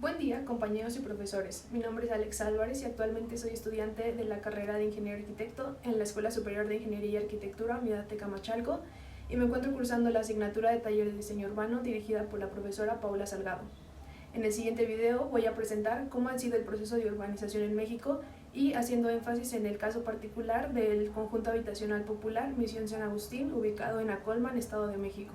Buen día, compañeros y profesores. Mi nombre es Alex Álvarez y actualmente soy estudiante de la carrera de Ingeniero Arquitecto en la Escuela Superior de Ingeniería y Arquitectura Unidad Tecamachalco y me encuentro cursando la asignatura de Taller de Diseño Urbano dirigida por la profesora Paula Salgado. En el siguiente video voy a presentar cómo ha sido el proceso de urbanización en México y haciendo énfasis en el caso particular del conjunto habitacional popular Misión San Agustín, ubicado en Acolman, Estado de México.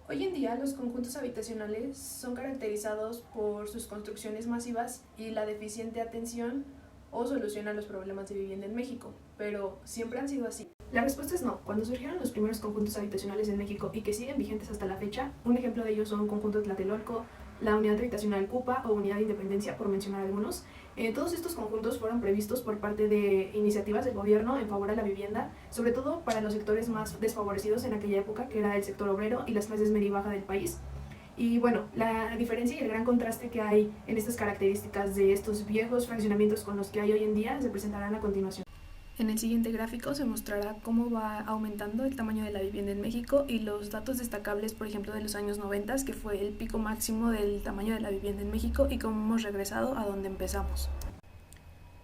Hoy en día los conjuntos habitacionales son caracterizados por sus construcciones masivas y la deficiente atención o solución a los problemas de vivienda en México, pero ¿siempre han sido así? La respuesta es no. Cuando surgieron los primeros conjuntos habitacionales en México y que siguen vigentes hasta la fecha, un ejemplo de ellos son Conjunto Tlatelolco, la Unidad Habitacional Cupa o Unidad de Independencia, por mencionar algunos. Todos estos conjuntos fueron previstos por parte de iniciativas del gobierno en favor de la vivienda, sobre todo para los sectores más desfavorecidos en aquella época, que era el sector obrero y las clases media y baja del país. Y bueno, la diferencia y el gran contraste que hay en estas características de estos viejos fraccionamientos con los que hay hoy en día se presentarán a continuación. En el siguiente gráfico se mostrará cómo va aumentando el tamaño de la vivienda en México y los datos destacables, por ejemplo, de los años 90, que fue el pico máximo del tamaño de la vivienda en México y cómo hemos regresado a donde empezamos.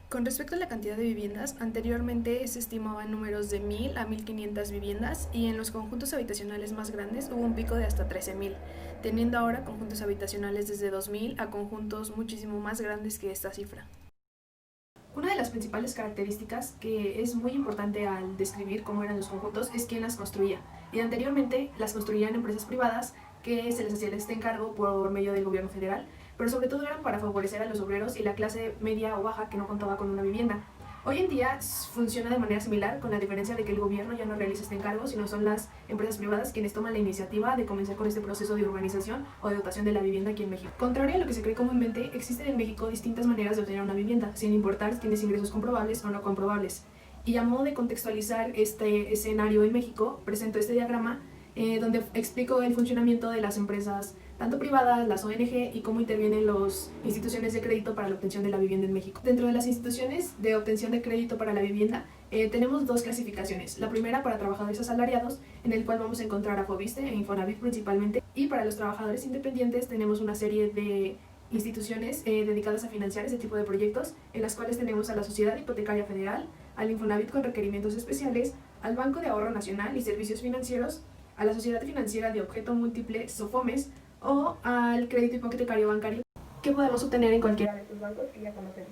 Con respecto a la cantidad de viviendas, anteriormente se estimaban números de 1,000 a 1,500 viviendas y en los conjuntos habitacionales más grandes hubo un pico de hasta 13,000, teniendo ahora conjuntos habitacionales desde 2,000 a conjuntos muchísimo más grandes que esta cifra. Una de las principales características que es muy importante al describir cómo eran los conjuntos es quién las construía. Y anteriormente las construían empresas privadas que se les hacía este encargo por medio del gobierno federal, pero sobre todo eran para favorecer a los obreros y la clase media o baja que no contaba con una vivienda. Hoy en día funciona de manera similar, con la diferencia de que el gobierno ya no realiza este encargo, sino son las empresas privadas quienes toman la iniciativa de comenzar con este proceso de urbanización o de dotación de la vivienda aquí en México. Contrario a lo que se cree comúnmente, existen en México distintas maneras de obtener una vivienda, sin importar si tienes ingresos comprobables o no comprobables. Y a modo de contextualizar este escenario en México, presento este diagrama donde explico el funcionamiento de las empresas tanto privadas, las ONG y cómo intervienen las instituciones de crédito para la obtención de la vivienda en México. Dentro de las instituciones de obtención de crédito para la vivienda tenemos dos clasificaciones. La primera para trabajadores asalariados, en el cual vamos a encontrar a Foviste e Infonavit principalmente, y para los trabajadores independientes tenemos una serie de instituciones dedicadas a financiar este tipo de proyectos, en las cuales tenemos a la Sociedad Hipotecaria Federal, al Infonavit con requerimientos especiales, al Banco de Ahorro Nacional y Servicios Financieros, a la Sociedad Financiera de Objeto Múltiple, SOFOMES, o al crédito hipotecario bancario que podemos obtener en cualquiera de estos bancos que ya conocemos.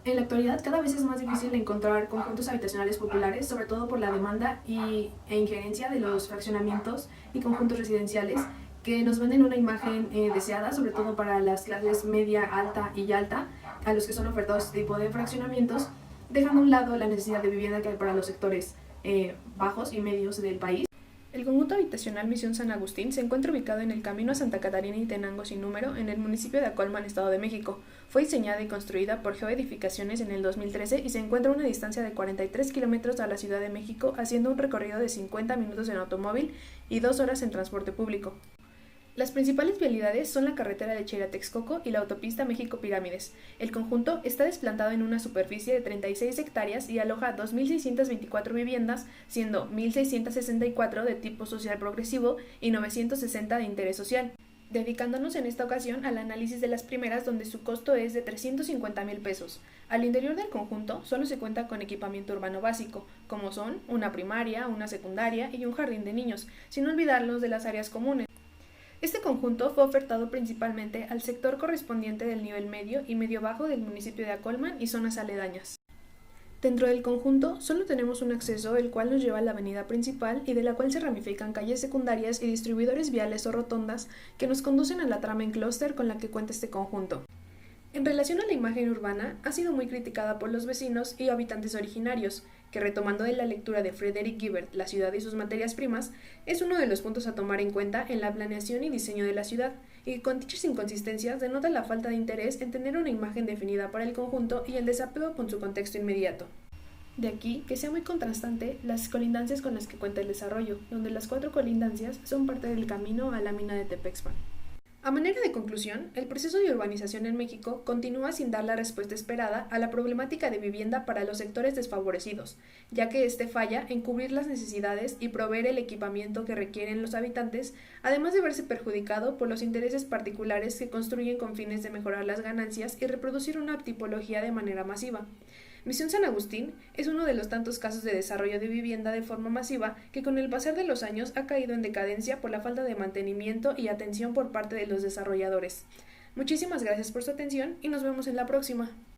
En la actualidad cada vez es más difícil encontrar conjuntos habitacionales populares, sobre todo por la demanda e injerencia de los fraccionamientos y conjuntos residenciales que nos venden una imagen deseada, sobre todo para las clases media, alta y alta, a los que son ofertados este tipo de fraccionamientos, dejando a un lado la necesidad de vivienda que hay para los sectores bajos y medios del país. El conjunto habitacional Misión San Agustín se encuentra ubicado en el camino a Santa Catarina y Tenango sin número, en el municipio de Acolman, Estado de México. Fue diseñada y construida por Geoedificaciones en el 2013 y se encuentra a una distancia de 43 kilómetros a la Ciudad de México, haciendo un recorrido de 50 minutos en automóvil y 2 horas en transporte público. Las principales vialidades son la carretera de Cheira-Texcoco y la autopista México-Pirámides. El conjunto está desplantado en una superficie de 36 hectáreas y aloja 2,624 viviendas, siendo 1,664 de tipo social progresivo y 960 de interés social, dedicándonos en esta ocasión al análisis de las primeras, donde su costo es de 350,000 pesos. Al interior del conjunto solo se cuenta con equipamiento urbano básico, como son una primaria, una secundaria y un jardín de niños, sin olvidarnos de las áreas comunes. Este conjunto fue ofertado principalmente al sector correspondiente del nivel medio y medio bajo del municipio de Acolman y zonas aledañas. Dentro del conjunto solo tenemos un acceso, el cual nos lleva a la avenida principal y de la cual se ramifican calles secundarias y distribuidores viales o rotondas que nos conducen a la trama en clúster con la que cuenta este conjunto. En relación a la imagen urbana, ha sido muy criticada por los vecinos y habitantes originarios, que retomando de la lectura de Frederick Guibert, La ciudad y sus materias primas, es uno de los puntos a tomar en cuenta en la planeación y diseño de la ciudad, y con dichas inconsistencias denota la falta de interés en tener una imagen definida para el conjunto y el desapego con su contexto inmediato. De aquí que sea muy contrastante las colindancias con las que cuenta el desarrollo, donde las 4 colindancias son parte del camino a la mina de Tepexpan. A manera de conclusión, el proceso de urbanización en México continúa sin dar la respuesta esperada a la problemática de vivienda para los sectores desfavorecidos, ya que este falla en cubrir las necesidades y proveer el equipamiento que requieren los habitantes, además de verse perjudicado por los intereses particulares que construyen con fines de mejorar las ganancias y reproducir una tipología de manera masiva. Misión San Agustín es uno de los tantos casos de desarrollo de vivienda de forma masiva que con el pasar de los años ha caído en decadencia por la falta de mantenimiento y atención por parte de los desarrolladores. Muchísimas gracias por su atención y nos vemos en la próxima.